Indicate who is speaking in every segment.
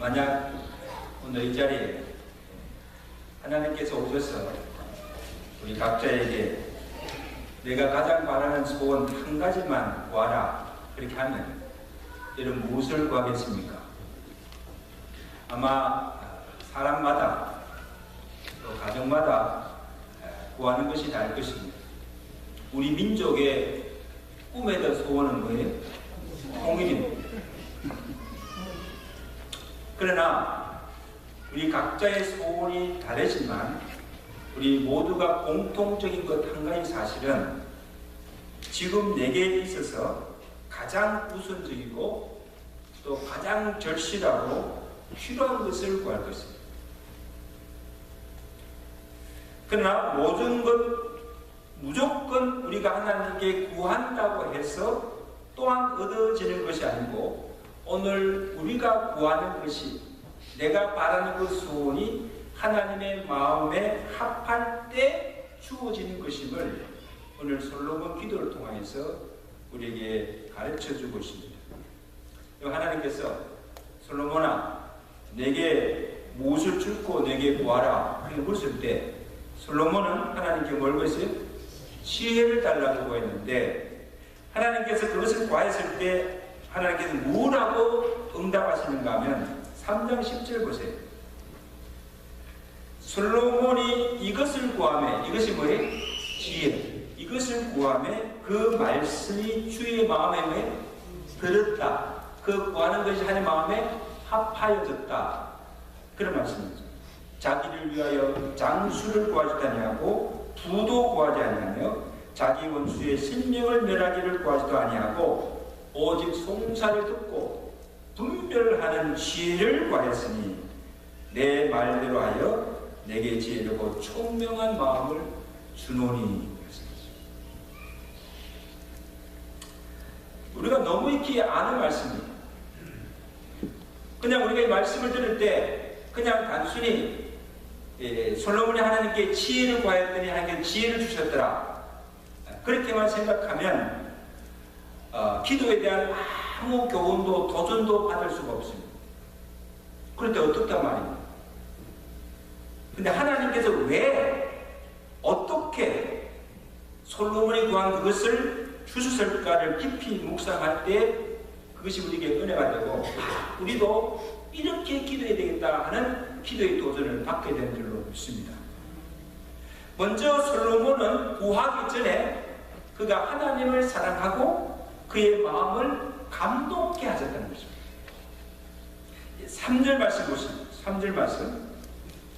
Speaker 1: 만약 오늘 이 자리에 하나님께서 오셔서 우리 각자에게 내가 가장 바라는 소원 한 가지만 구하라 그렇게 하면 여러분 무엇을 구하겠습니까? 아마 사람마다 또 가정마다 구하는 것이 다를 것입니다. 우리 민족의 꿈에던 소원은 뭐예요? 통일입니다. 그러나 우리 각자의 소원이 다르지만 우리 모두가 공통적인 것 한 가지 사실은 지금 내게 있어서 가장 우선적이고 또 가장 절실하고 필요한 것을 구할 것입니다. 그러나 모든 것 무조건 우리가 하나님께 구한다고 해서 또한 얻어지는 것이 아니고 오늘 우리가 구하는 것이 내가 바라는 그 소원이 하나님의 마음에 합할 때 주어지는 것임을 오늘 솔로몬 기도를 통해서 우리에게 가르쳐 주고 있습니다. 하나님께서 솔로몬아 내게 무엇을 줄고 내게 구하라 그렇게 물었을 때 솔로몬은 하나님께 뭘 구했어요? 지혜를 달라고 구했는데 하나님께서 그것을 구했을 때 하나님께서 뭐라고 응답하시는가 하면 3장 10절 보세요. 솔로몬이 이것을 구하매 이것이 뭐예요? 지혜. 이것을 구하매 그 말씀이 주의 마음에 들었다. 그 구하는 것이 하나님 마음에 합하여졌다. 그런 말씀이죠. 자기를 위하여 장수를 구하지 아니하고 부도 구하지 아니하며 자기 원수의 생명을 멸하기를 구하지도 아니하고 오직 송사를 듣고 분별하는 지혜를 구하였으니 내 말대로 하여 내게 지혜롭고 총명한 마음을 주노니. 우리가 너무 익히 아는 말씀입니다. 그냥 우리가 이 말씀을 들을 때 그냥 단순히 솔로몬이 하나님께 지혜를 구하였더니 하나님께 지혜를 주셨더라 그렇게만 생각하면 기도에 대한 아무 교훈도 도전도 받을 수가 없습니다. 그런데 어떻단 말입니까? 근데 하나님께서 왜 어떻게 솔로몬이 구한 그것을 주셨을까를 깊이 묵상할 때 그것이 우리에게 은혜가 되고 우리도 이렇게 기도해야 되겠다 하는 기도의 도전을 받게 된 줄로 믿습니다. 먼저 솔로몬은 구하기 전에 그가 하나님을 사랑하고 그의 마음을 감동케 하셨다는 것입니다. 3절 말씀 보십니다. 3절 말씀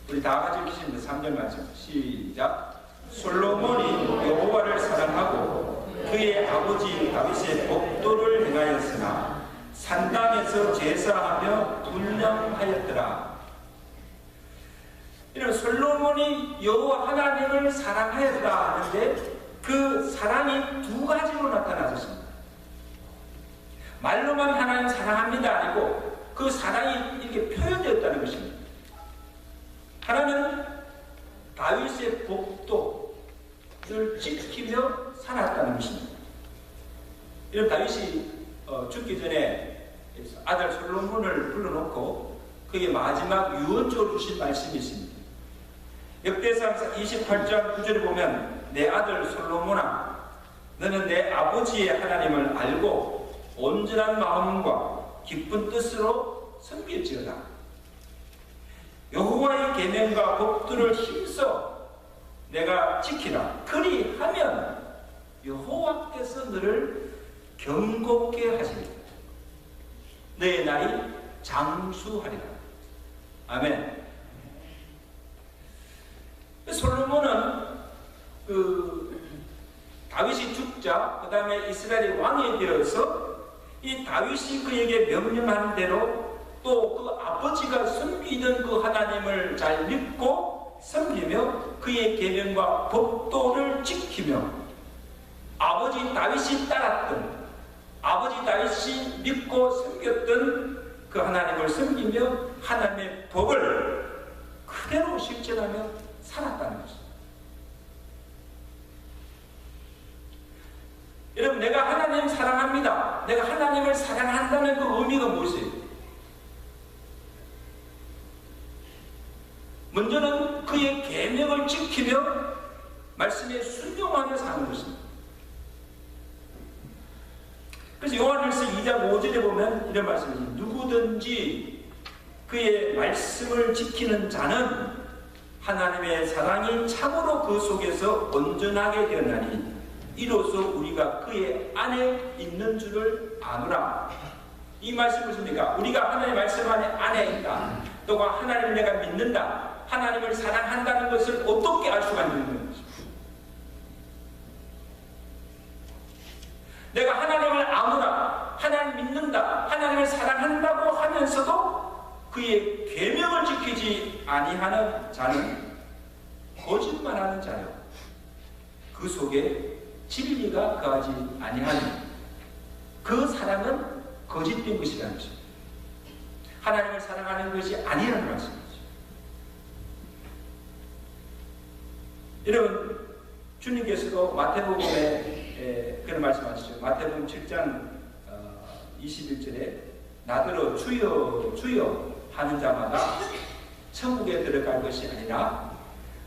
Speaker 1: 우리 다 같이 읽으십니다. 3절 말씀 시작. 솔로몬이 여호와를 사랑하고 그의 아버지 다윗의 법도를 행하였으나 산당에서 제사하며 분념하였더라. 이런 솔로몬이 여호와 하나님을 사랑하였다 하는데 그 사랑이 두 가지로 나타났습니다. 말로만 하나님 사랑합니다 아니고 그 사랑이 이렇게 표현되었다는 것입니다. 하나님은 다윗의 법도를 지키며 살았다는 것입니다. 이런 다윗이 죽기 전에 아들 솔로몬을 불러놓고 그게 마지막 유언적으로 주신 말씀이 있습니다. 역대상 28장 9절을 보면 내 아들 솔로몬아 너는 내 아버지의 하나님을 알고 온전한 마음과 기쁜 뜻으로 섬길지어다. 여호와의 계명과 법도를 힘써 내가 지키라. 그리하면 여호와께서 너를 경고케 하시리라. 너의 날이 장수하리라. 아멘. 솔로몬은 다윗이 죽자 그 다음에 이스라엘의 왕이 되어서 이 다윗이 그에게 명령하는 대로 또 그 아버지가 섬기던 그 하나님을 잘 믿고 섬기며 그의 계명과 법도를 지키며 아버지 다윗이 따랐던 아버지 다윗이 믿고 섬겼던 그 하나님을 섬기며 하나님의 법을 그대로 실천하며 살았다는 것입니다. 여러분 내가 하나님 사랑합니다. 내가 하나님을 사랑한다는 그 의미가 무엇이에요? 먼저는 그의 계명을 지키며 말씀에 순종하며 사는 것입니다. 그래서 요한일서 2장 5절에 보면 이런 말씀이 있습니다. 누구든지 그의 말씀을 지키는 자는 하나님의 사랑이 참으로 그 속에서 온전하게 되었나니 이로써 우리가 그의 안에 있는 줄을 아노라. 이 말씀은 무엇입니까? 우리가 하나님의 말씀 안에 있다. 또한 하나님을 내가 믿는다. 하나님을 사랑한다는 것을 어떻게 알 수가 있는 것입니까? 내가 하나님을 아노라, 하나님 믿는다, 하나님을 사랑한다고 하면서도 그의 계명을 지키지 아니하는 자는 거짓말하는 자요. 그 속에 진리가 거하지 아니하니 그 사랑은 거짓된 것이라는 것입니다. 하나님을 사랑하는 것이 아니라는 말씀이죠. 여러분, 주님께서도 마태복음에 그런 말씀하시죠. 마태복음 7장 21절에 나더러 주여 주여 하는 자마다 천국에 들어갈 것이 아니라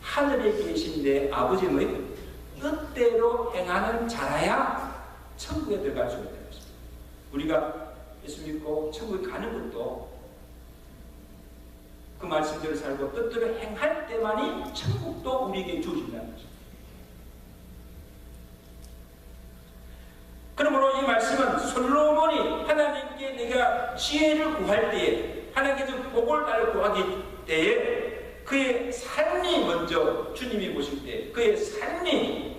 Speaker 1: 하늘에 계신 내 아버지의 뜻대로 행하는 자라야 천국에 들어갈 수 있다는 것입니다. 우리가 예수 믿고 천국에 가는 것도 그 말씀대로 살고 뜻대로 행할 때만이 천국도 우리에게 주어진다는 것입니다. 그러므로 이 말씀은 솔로몬이 하나님께 내가 지혜를 구할 때에 하나님께서 복을 달라고 구하기 때에 그의 삶이 먼저 주님이 보실 때 그의 삶이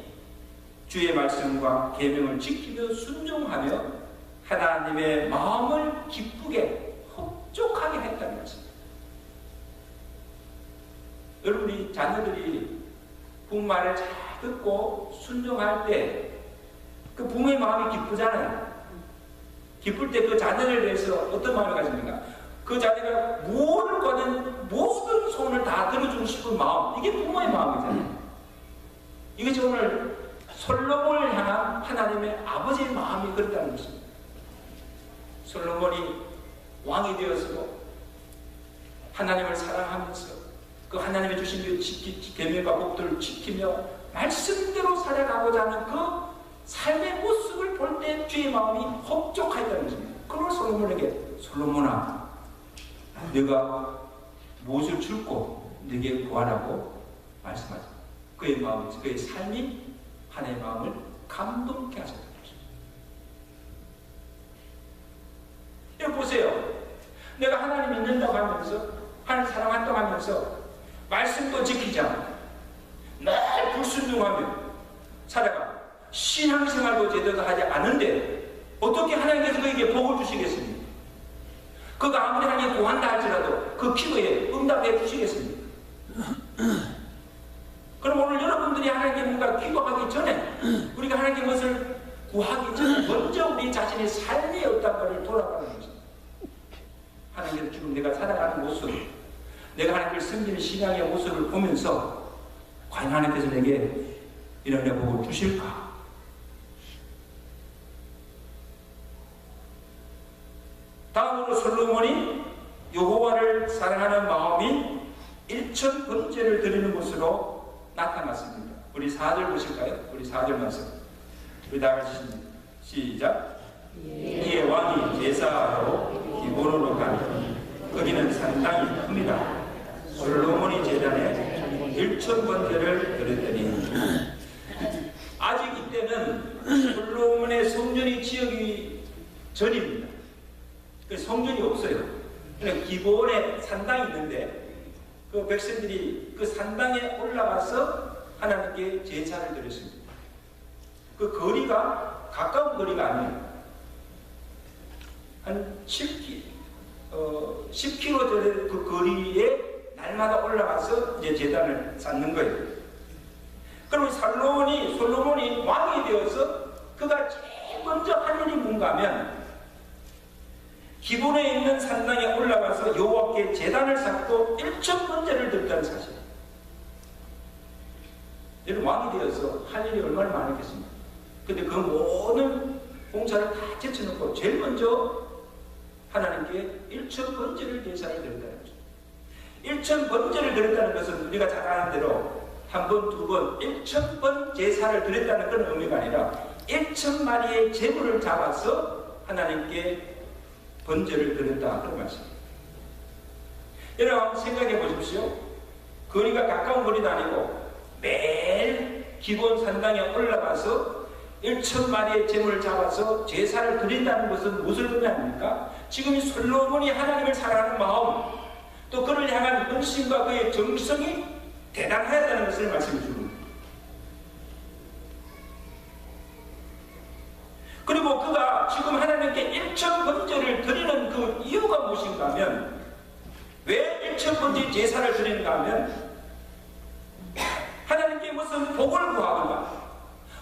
Speaker 1: 주의 말씀과 계명을 지키며 순종하며 하나님의 마음을 기쁘게 흡족하게 했다는 것입니다. 여러분이 자녀들이 부모 말을 잘 듣고 순종할 때 그 부모의 마음이 기쁘잖아요. 기쁠 때 그 자녀를 위해서 어떤 마음을 가집니까? 그 자녀가 무엇을 거든 모든 소원을 다 들어주고 싶은 마음, 이게 부모의 마음이잖아요. 이것이 오늘 솔로몬을 향한 하나님의 아버지의 마음이 그렇다는 것입니다. 솔로몬이 왕이 되어서도 하나님을 사랑하면서 그 하나님의 주신 그 계명과 법도를 지키며 말씀대로 살아가고자 하는 그 삶의 모습을 볼 때 주의 마음이 흡족하다는 것입니다. 그걸 솔로몬에게 솔로몬아 내가 무엇을 줄고 네게 구하라고 말씀하죠. 그의 마음, 그의 삶이 하나님의 마음을 감동케 하셨다는 것입니다. 여기 보세요. 내가 하나님 믿는다고 하면서 하나님 사랑한다고 하면서 말씀도 지키지 않고 날 불순종하며 살아가 신앙생활도 제대로 하지 않은데 어떻게 하나님께서 그에게 복을 주시겠습니까? 그가 아무리 하나님께 구한다 할지라도 그 기도에 응답해 주시겠습니까? 그럼 오늘 여러분들이 하나님께 뭔가 기도하기 전에 우리가 하나님께 무엇을 구하기 전에 먼저 우리 자신의 삶의 어떤 것을 돌아가는 것입니다. 하나님께서 지금 내가 살아가는 모습, 내가 하나님을 섬기는 신앙의 모습을 보면서 과연 하나님께서 내게 이런 내 복을 주실까? 다음으로 솔로몬이 여호와를 사랑하는 마음이 일천번제를 드리는 것으로 나타났습니다. 우리 4절 보실까요? 우리 4절 말씀. 우리 다 같이 시작. 이에 왕이 제사하러 기브론으로 가니 거기는 상당히 큽니다. 솔로몬이 제단에 일천번제를 드렸더니 아직 이때는 솔로몬의 성전이 지어지기 전입니다. 그 성전이 없어요. 그러니까 기본에 산당이 있는데 그 백성들이 그 산당에 올라가서 하나님께 제사를 드렸습니다. 그 거리가 가까운 거리가 아니에요. 한 10km 전에 그 거리에 날마다 올라가서 이제 제단을 쌓는 거예요. 그러면 솔로몬이 왕이 되어서 그가 제일 먼저 한 일이 뭔가 하면 기본에 있는 산당에 올라가서 여호와께 제단을 쌓고 일천번제를 드렸다는 사실. 여러분 왕이 되어서 할 일이 얼마나 많았겠습니까? 근데 그 모든 공사를 다 제쳐놓고 제일 먼저 하나님께 일천번제를 제사를 드렸다는 거죠. 1000번제를 드렸다는 것은 우리가 잘 아는 대로 한 번, 두 번, 1000번 제사를 드렸다는 그런 의미가 아니라 1000마리의 제물을 잡아서 하나님께 번제를 드렸다 그런 말씀입니다. 여러분 생각해 보십시오. 거리가 가까운 거리도 아니고 매일 기본 산당에 올라가서 1000마리의 제물을 잡아서 제사를 드린다는 것은 무엇을 의미합니까? 지금 이 솔로몬이 하나님을 사랑하는 마음, 또 그를 향한 헌신과 그의 정성이 대단하다는 것을 말씀해 주는 겁니다. 그리고 그가 지금 하나님께 1000번제를 드리는 그 이유가 무엇인가 하면, 왜 1000번제 제사를 드리는가 하면 하나님께 무슨 복을 구하거나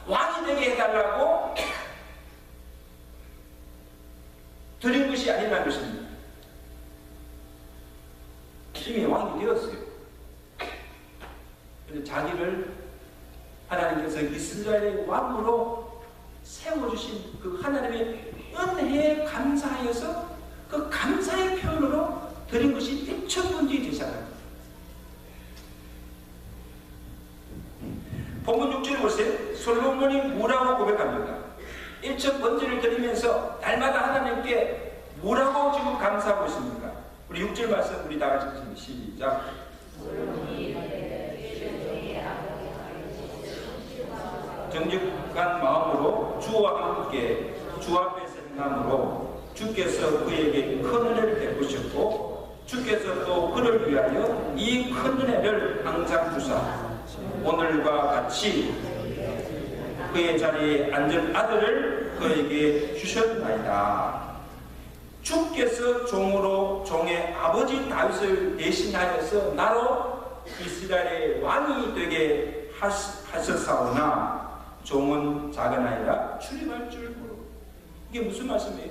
Speaker 1: 왕이 되게 해달라고 드린 것이 아니라는 것입니다. 이미 왕이 되었어요. 그런데 자기를 하나님께서 이스라엘의 왕으로 세워주신 그 하나님의 은혜에 감사하여서 그 감사의 표현으로 드린 것이 1000번째 제사입니다. 본문 6절 보세요. 솔로몬이 뭐라고 고백합니까? 1000번제를 드리면서 날마다 하나님께 뭐라고 지금 감사하고 있습니까? 우리 6절 말씀 우리 다 같이 시작. 정직한 마음으로 주와 함께 주 앞에서 행함으로 주께서 그에게 큰 은혜를 베푸셨고 주께서 또 그를 위하여 이 큰 은혜를 항상 주사 오늘과 같이 그의 자리에 앉은 아들을 그에게 주셨나이다. 주께서 종으로 종의 아버지 다윗을 대신하여서 나로 이스라엘의 왕이 되게 하셨사오나 종은 작은아이라 출입할 줄 모르고. 이게 무슨 말씀이에요?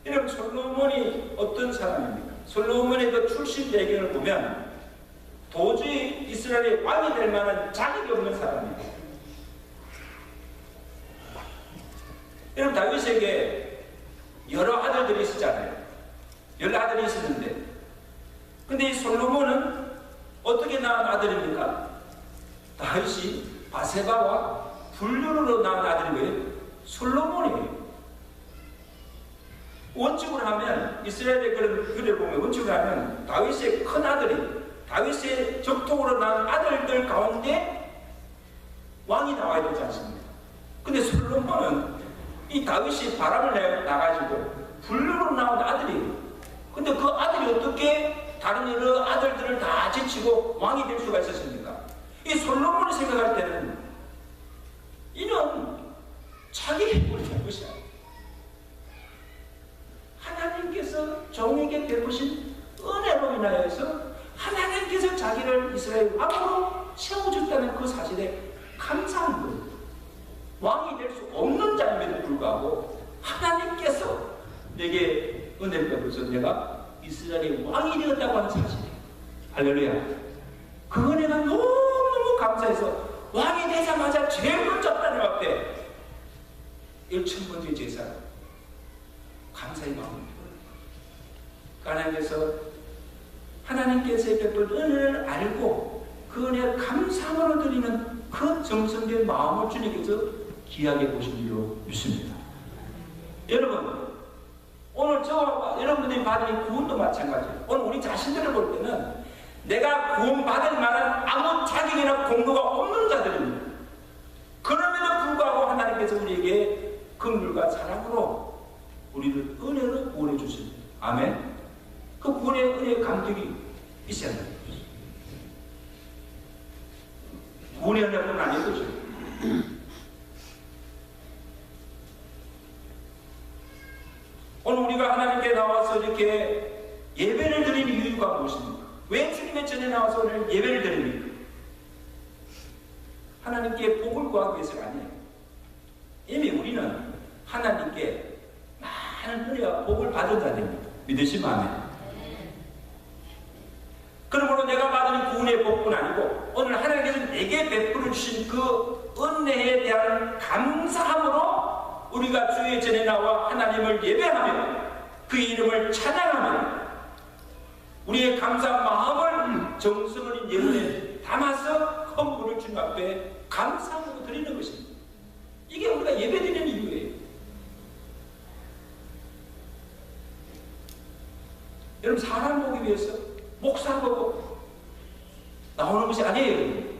Speaker 1: 여러분 솔로몬이 어떤 사람입니까? 솔로몬의 그 출신 배경을 보면 도저히 이스라엘의 왕이 될 만한 자격이 없는 사람입니다. 여러분 다윗에게 여러 아들들이 있었잖아요. 여러 아들이 있었는데, 근데 이 솔로몬은 어떻게 낳은 아들입니까? 다윗이 바세바와 불륜으로 낳은 아들이 왜? 솔로몬이에요. 원칙으로 하면 이스라엘의 그런 글을 보면 원칙으로 하면 다윗의 큰 아들이 다윗의 적통으로 낳은 아들들 가운데 왕이 나와야 되지 않습니까? 근데 솔로몬은 이 다윗이 바람을 나가지고 불륜으로 나온 아들이에요. 근데 그 아들이 어떻게 다른 여러 아들들을 다 제치고 왕이 될 수가 있었습니까? 이 솔로몬이 생각할 때는 이는 자기 힘으로 된 것이야. 하나님께서 종에게 베푸신 은혜로 인하여서 하나님께서 자기를 이스라엘 왕으로 세워줬다는 그 사실에 감사한 거예요. 왕이 될 수 없는 자임에도 불구하고 하나님께서 내게 은혜를 베풀어서 내가 이스라엘의 왕이 되었다고 하는 사실이에요. 할렐루야. 그 은혜가 너무너무 감사해서 왕이 되자마자 제일 먼저 하나님 앞에 1000번째 제사 감사의 마음을 하나님께서 베푼 은혜를 알고 그 은혜를 감사함으로 드리는 그 정성된 마음을 주님께서 귀하게 보신 줄로 믿습니다. 여러분 오늘 저와 여러분들이 받은 구원도 마찬가지예요. 오늘 우리 자신들을 볼 때는 내가 구원받을 만한 아무 자격이나 공로가 없는 자들입니다. 그럼에도 불구하고 하나님께서 우리에게 긍휼과 사랑으로 우리를 은혜로 구원해 주십니다. 아멘. 그 구원의 은혜의 감격이 있어야 합니다. 구원의 은혜는 아니거죠. 오늘 우리가 하나님께 나와서 이렇게 예배를 드리는 이유가 무엇입니까? 왜 주님의 전에 나와서 오늘 예배를 드립니까? 하나님께 복을 구하기 위해서가 아니에요. 이미 우리는 하나님께 많은 은혜와 복을 받은 자들입니다. 믿으시면 아멘. 그러므로 내가 받은 구원의 복뿐 아니고 오늘 하나님께서 내게 베풀어 주신 그 은혜에 대한 감사함으로 우리가 주의 전에 나와 하나님을 예배하며 그 이름을 찬양하며 감사한 마음을 정성을 예물에 담아서 헌물을 주님 앞에 감사함으로 드리는 것입니다. 이게 우리가 예배드리는 이유예요. 여러분, 사람 보기 위해서 목사 보고 나오는 것이 아니에요.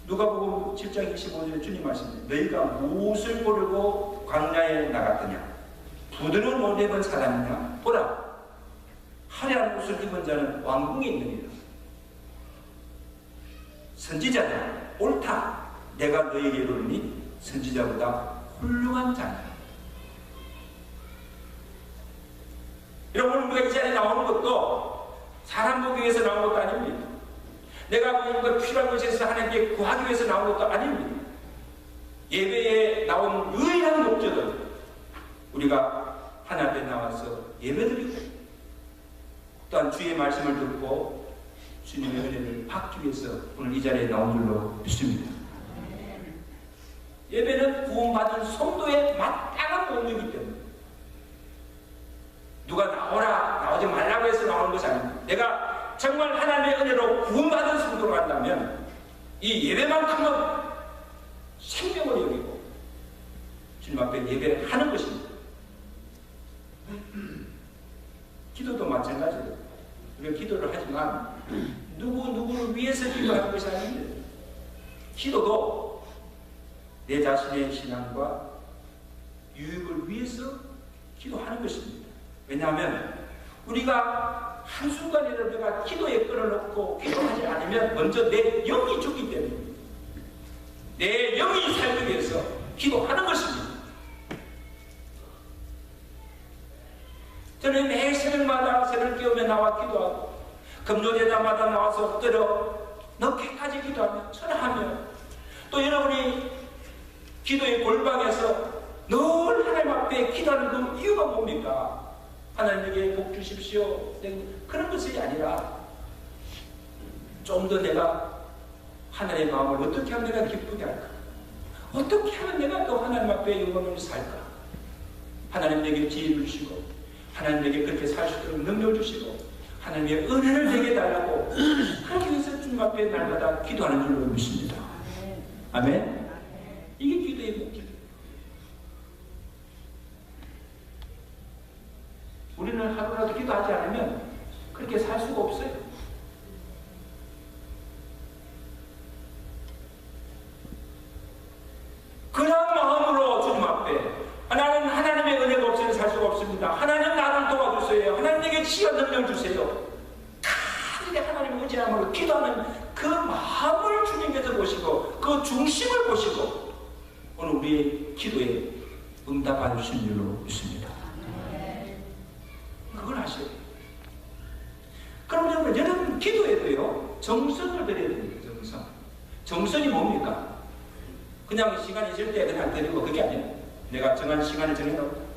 Speaker 1: 누가복음 7장 25절에 주님 말씀입니다. 너희가 무엇을 보려고 광야에 나갔더냐? 부드러운 옷 입은 사람이냐? 보라, 화려한 옷을 입은 자는 왕궁에 있느니라. 선지자냐? 옳다. 내가 너에게 이르노니 선지자보다 훌륭한 자냐. 여러분, 우리가 이 자리에 나오는 것도 사람 보기 위해서 나온 것도 아닙니다. 내가 뭔가 필요한 것에서 하나님께 구하기 위해서 나온 것도 아닙니다. 예배에 나온 유일한 목적은 우리가 하나님 앞에 나와서 예배드리고 또한 주의 말씀을 듣고 주님의 은혜를 받기 위해서 오늘 이 자리에 나온 줄로 믿습니다. 예배는 구원받은 성도의 마땅한 본능이기 때문에 누가 나오지 말라고 해서 나오는 것이 아닙니다. 내가 정말 하나님의 은혜로 구원받은 성도로 간다면 이 예배만큼은 생명을 여기고 주님 앞에 예배를 하는 것입니다. 기도도 마찬가지예요. 우리가 기도를 하지만 누구를 위해서 기도하는 것이 아닙니다. 기도도 내 자신의 신앙과 유익을 위해서 기도하는 것입니다. 왜냐하면 우리가 한순간이라도 내가 기도에 끊어놓고 기도하지 않으면 먼저 내 영이 죽기 때문에 내 영이 살기 위해서 기도하는 것입니다. 저는 매일 새벽마다 새벽 깨우며 나와 기도하고 금요일마다 나와서 엎드려 늦게까지 기도하며 철하며 또 여러분이 기도의 골방에서 늘 하나님 앞에 기도하는 그 이유가 뭡니까? 하나님에게 복 주십시오. 그런 것이 아니라 좀 더 내가 하나님의 마음을 어떻게 하면 내가 기쁘게 할까? 어떻게 하면 내가 또 하나님 앞에 영광을 살까? 하나님 내게 지혜를 주시고 하나님 내게 그렇게 살 수 있도록 능력을 주시고 하나님의 은혜를 내게 달라고 그렇게 해서 주님 앞에 날마다 기도하는 줄로 믿습니다. 아멘? 이게 기도의 목적이에요. 우리는 하루라도 기도하지 않으면 그렇게 살 수가 없어요. 그런 마음으로 주님 앞에 나는 하나님의 은혜가 없이는 살 수가 없습니다. 하나님 나를 도와주세요. 하나님에게 지혜와 능력 주세요. 간절히 하나님의 의지함으로 기도하는 그 마음을 주님께서 보시고 그 중심을 보시고 오늘 우리의 기도에 응답해 주신 줄로 믿습니다. 그걸 아셔야 돼요. 그럼 여러분 기도에도요 정성을 드려야 됩니다. 정성. 정성이 뭡니까? 그냥 시간 있을 때 그냥 드리고 그게 아니에요. 내가 정한 시간을 정해놓고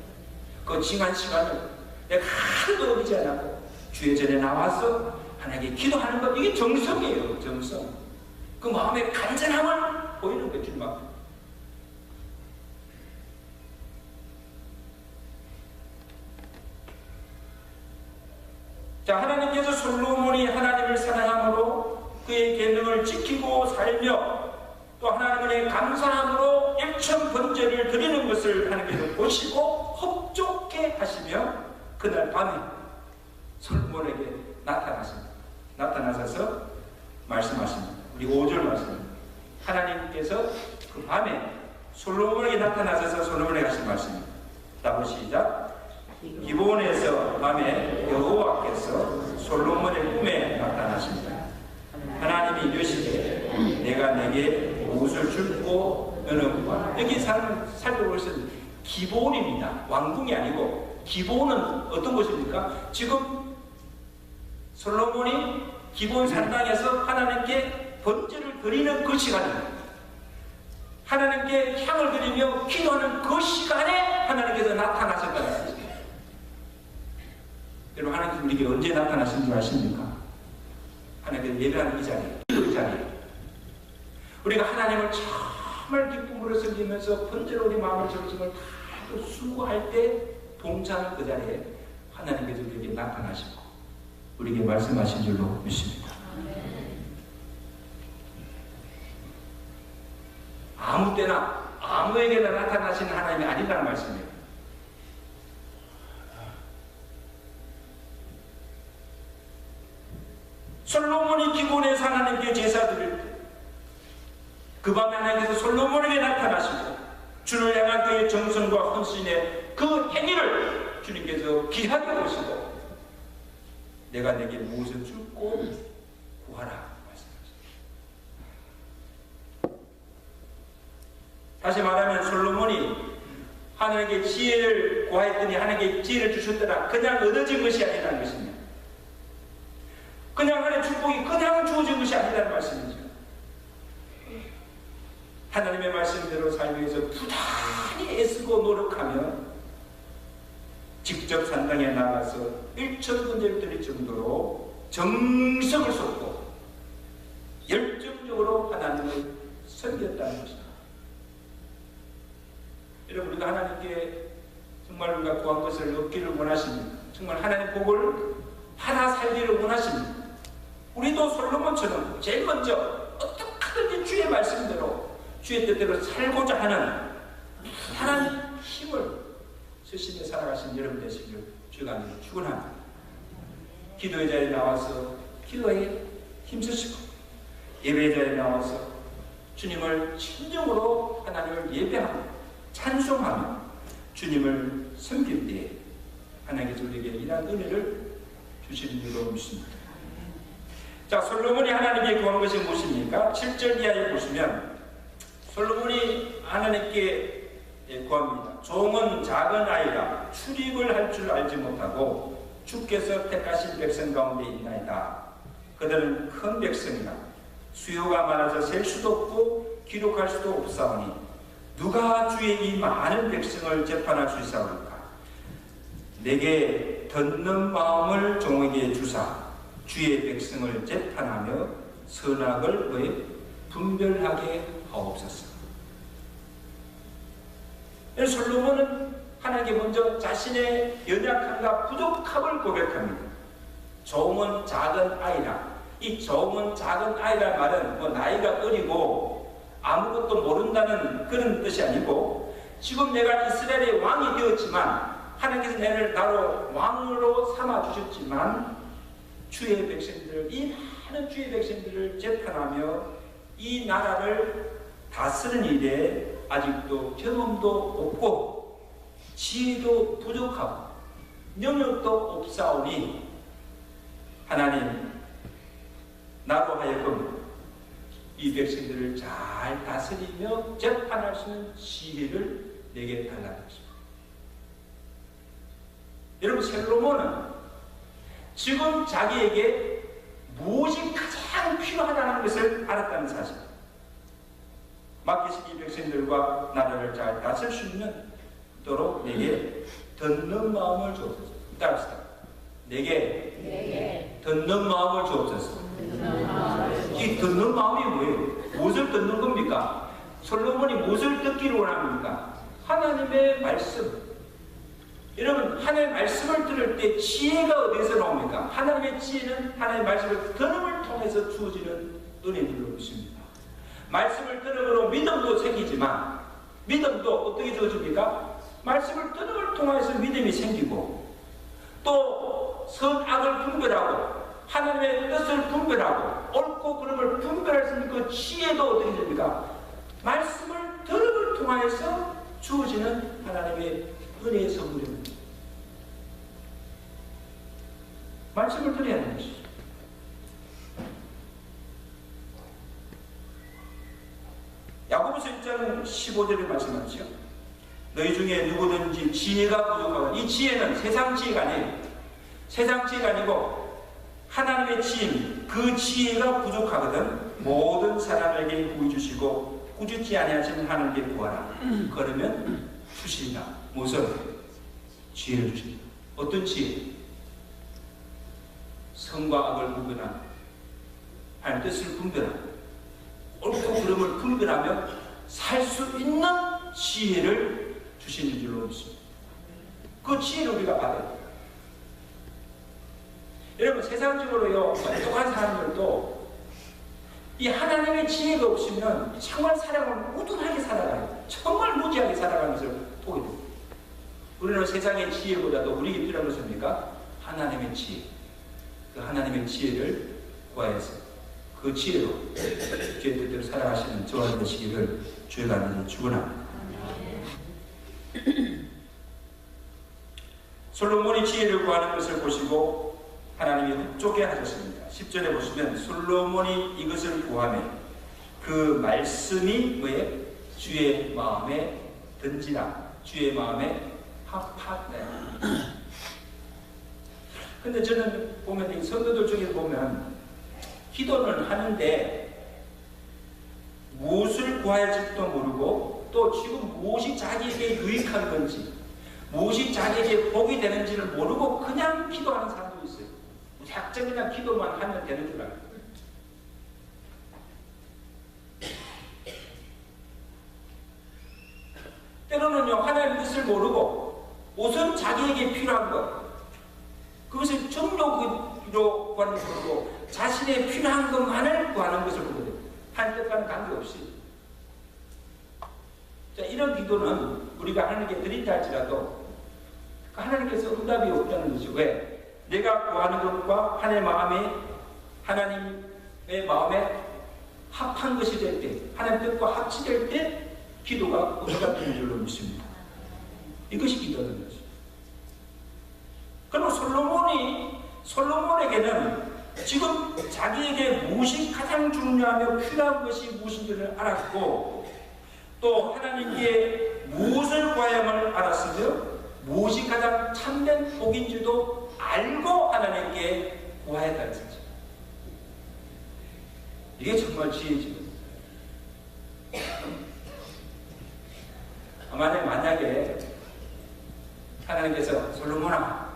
Speaker 1: 그 정한 시간을 내가 하루도 어기지 않고 주의 전에 나와서 하나님께 기도하는 것, 이게 정성이에요. 정성. 그 마음의 간절함을 보이는 거예요. 주님 앞에. 자, 하나님께서 솔로몬이 하나님을 사랑함으로 그의 계명을 지키고 살며 또 하나님의 감사함으로 일천 번제를 드리는 것을 하나님께서 보시고 흡족해 하시며 그날 밤에 솔로몬에게 나타나셔서 말씀하십니다. 우리 5절 말씀입니다. 하나님께서 그 밤에 솔로몬에게 나타나셔서 솔로몬에게 하신 말씀입니다. 따로 시작. 기브온에서 밤에 여호와께서 솔로몬의 꿈에 나타나십니다. 하나님이 이르시되 내가 내게 무엇을 줄고 너는 구하라. 여기 살펴보시면 기브온입니다. 왕궁이 아니고 기브온은 어떤 곳입니까? 지금 솔로몬이 기브온 산당에서 하나님께 번제를 드리는 그 시간입니다. 하나님께 향을 드리며 기도하는 그 시간에 하나님께서 나타나셨다는 것입니다. 여러분, 하나님께서 우리에게 언제 나타나신 줄 아십니까? 하나님께서 예배하는 이 자리에, 이 자리에 우리가 하나님을 정말 기쁨으로 섬기면서 번제로 우리 마음을 정성을 다 수고할 때 동참하는 그 자리에 하나님께서 우리에게 나타나시고 우리에게 말씀하신 줄로 믿습니다. 아무 때나 아무에게나 나타나시는 하나님이 아니라는 말씀이에요. 솔로몬이 기본에서 하나님께 제사 드릴 때 그 밤에 하나님께서 솔로몬에게 나타나시고 주를 향한 그의 정성과 헌신의 그 행위를 주님께서 귀하게 보시고 내가 내게 무엇을 주고 구하라 말씀하십니다. 다시 말하면 솔로몬이 하나님께 지혜를 구하였더니 하나님께 지혜를 주셨더라 그냥 얻어진 것이 아니라는 것입니다. 그냥 하나님의 축복이 그냥 주어진 것이 아니라는 말씀이죠. 하나님의 말씀대로 살기 위해서 부단히 애쓰고 노력하며 직접 산당에 나가서 1,000군데를 드릴 정도로 정성을 쏟고 열정적으로 하나님을 섬겼다는 것입니다. 여러분, 우리가 하나님께 정말 우리가 구한 것을 얻기를 원하십니까? 정말 하나님의 복을 하나 살기를 원하십니까? 우리도 솔로몬처럼 제일 먼저 어떻게든지 주의 말씀대로 주의 뜻대로 살고자 하는 하나님 힘을 스시며 살아가신 여러분 되시길 주가 축원합니다. 기도의 자리에 나와서 기도에 힘쓰시고 예배의 자리에 나와서 주님을 진정으로 하나님을 예배하고 찬송하며 주님을 섬길 때에 하나님께서 우리에게 이러한 은혜를 주시는 줄로 믿습니다. 자, 솔로몬이 하나님께 구한 것이 무엇입니까? 7절 이하에 보시면 솔로몬이 하나님께 구합니다. 종은 작은 아이라 출입을 할 줄 알지 못하고 주께서 택하신 백성 가운데 있나이다. 그들은 큰 백성이라 수요가 많아서 셀 수도 없고 기록할 수도 없사오니 누가 주의 이 많은 백성을 재판할 수 있사오리까? 내게 듣는 마음을 종에게 주사 주의 백성을 재판하며 선악을 왜 분별하게 하옵소서. 솔로몬은 하나님께 먼저 자신의 연약함과 부족함을 고백합니다. 종은 작은 아이라. 이 종은 작은 아이란 말은 뭐 나이가 어리고 아무것도 모른다는 그런 뜻이 아니고 지금 내가 이스라엘의 왕이 되었지만 하나님께서 나를 왕으로 삼아주셨지만 주의 백성들을 이 많은 주의 백성들을 재판하며 이 나라를 다스리는 일에 아직도 경험도 없고 지혜도 부족하고 능력도 없사오니 하나님 나로 하여금 이 백성들을 잘 다스리며 재판할 수 있는 지혜를 내게 달라는 것입니다. 여러분, 솔로몬은 지금 자기에게 무엇이 가장 필요하다는 것을 알았다는 사실. 맡기신 이 백성들과 나라를 잘 다스릴 수 있도록 내게 듣는 마음을 주옵소서. 따라합시다. 내게 듣는 마음을 주옵소서. 이 듣는 마음이 뭐예요? 무엇을 듣는 겁니까? 솔로몬이 무엇을 듣기를 원합니까? 하나님의 말씀. 여러분, 하나님의 말씀을 들을 때 지혜가 어디서 나옵니까? 하나님의 지혜는 하나님의 말씀을 들음을 통해서 주어지는 은혜인 줄로 믿습니다. 말씀을 들음으로 믿음도 생기지만 믿음도 어떻게 주어집니까? 말씀을 들음을 통해서 믿음이 생기고 또 선악을 분별하고 하나님의 뜻을 분별하고 옳고 그름을 분별할 수 있는 그 지혜도 어떻게 됩니까? 말씀을 들음을 통해서 주어지는 하나님의 은혜의 선물입니다. 말씀을 들어야 하는 것이죠. 야고보서 1장 15절에 말씀하죠. 너희 중에 누구든지 지혜가 부족하고, 이 지혜는 세상 지혜가 아니에요. 세상 지혜가 아니고 하나님의 지혜, 그 지혜가 부족하거든 모든 사람에게 구해주시고 꾸짖지 아니하시는 하나님께 구하라. 그러면 주시리라. 무엇을? 지혜를 주시리라. 어떤 지혜? 선과 악을 분별하는, 하나님 뜻을 분별하는, 옳고 그름을 분별하며 살 수 있는 지혜를 주시는 줄로 믿습니다. 그 지혜를 우리가 받아야 돼요. 여러분 세상적으로요 똑똑한 사람들도 이 하나님의 지혜가 없으면 정말 사람을 무던하게 살아가요. 정말 무지하게 살아가는 것을 보게 됩니다. 우리는 세상의 지혜보다도 우리에게 필요한 것은 뭡니까? 하나님의 지혜. 그 하나님의 지혜를 구하여서 그 지혜로 주의 뜻대로 살아가시는 저와 되시기를 주의 간절히 축원합니다. 솔로몬이 지혜를 구하는 것을 보시고 하나님이 흡족해 하셨습니다. 10절에 보시면 솔로몬이 이것을 구하며 그 말씀이 뭐에? 주의 마음에 든지라. 주의 마음에 합하네. 근데 저는 보면 이 성도들 중에 보면 기도를 하는데 무엇을 구해야 할지도 모르고 또 지금 무엇이 자기에게 유익한 건지 무엇이 자기에게 복이 되는지를 모르고 그냥 기도하는 사람도 있어요. 작정 그냥 기도만 하면 되는 줄 알아요. 때로는요 하나님의 뜻을 모르고 우선 자기에게 필요한 것 그것을 정욕으로 구하는 것이고 자신의 필요한 것만을 구하는 것을 보거든요. 하나님 뜻과는 관계없이. 자, 이런 기도는 우리가 하나님께 드린다 할지라도 하나님께서 응답이 없다는 것이죠. 왜? 내가 구하는 것과 하나님의 마음에 합한 것이 될 때, 하나님 뜻과 합치될 때 기도가 응답되는 줄로 믿습니다. 이것이 기도는 것이죠. 그럼 솔로몬에게는 지금 자기에게 무엇이 가장 중요하며 필요한 것이 무엇인지를 알았고 또 하나님께 무엇을 구해야만 알았으며 무엇이 가장 참된 복인지도 알고 하나님께 구하였다는 사실. 이게 정말 지혜지요. 만약에 하나님께서 솔로몬아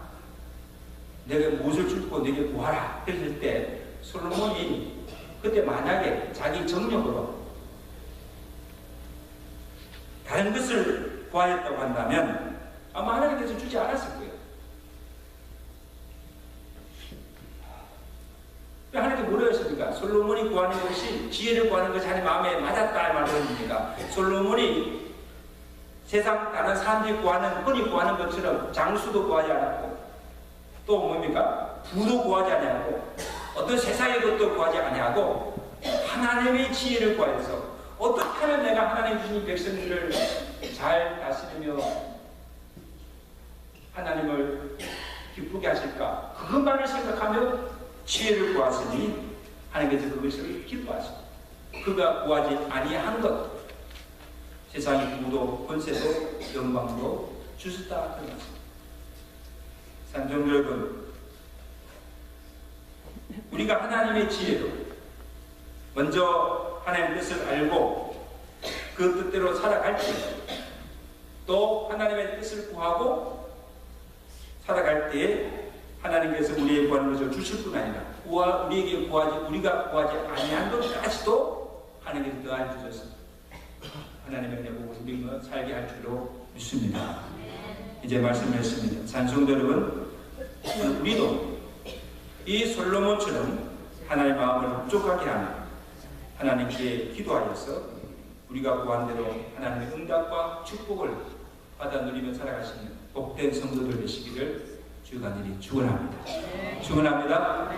Speaker 1: 내게 무엇을 주고 내게 구하라 그랬을 때 솔로몬이 그때 만약에 자기 정력으로 다른 것을 구하였다고 한다면 아마 하나님께서 주지 않았을 거예요. 하나님께 뭐라 했습니까? 솔로몬이 구하는 것이 지혜를 구하는 것이 하나님 마음에 맞았다 말입니다. 솔로몬이 세상 다른 사람들이 구하는 흔히 구하는 것처럼 장수도 구하지 않았고 또 뭡니까? 부도 구하지 아니하고 어떤 세상의 것도 구하지 아니하고 하나님의 지혜를 구하여서 어떻게 하면 내가 하나님 주신 백성들을 잘 다스리며 하나님을 기쁘게 하실까? 그것만을 생각하며 지혜를 구하시니 하나님께서 그것을 기뻐하십니다. 그가 구하지 아니한 것 세상의 부도 권세도 영광도 주셨다 그런 말씀. 산종 여러분, 우리가 하나님의 지혜로 먼저 하나님의 뜻을 알고 그 뜻대로 살아갈 때 또 하나님의 뜻을 구하고 살아갈 때에 하나님께서 우리에게 구하는 것을 주실 뿐 아니라 우리에게 우리가 구하지 아니한 것까지도 하나님께서 더하여 주셔서 하나님의 은혜 보고 우리가 살게 할 줄로 믿습니다. 이제 말씀했습니다. 찬송도 여러분, 우리도 이 솔로몬처럼 하나님의 마음을 흡족하게 하는 하나님께 기도하여서 우리가 구한 대로 하나님의 응답과 축복을 받아 누리며 살아가시는 복된 성도들 되시기를 주간절히 축원합니다. 축원합니다.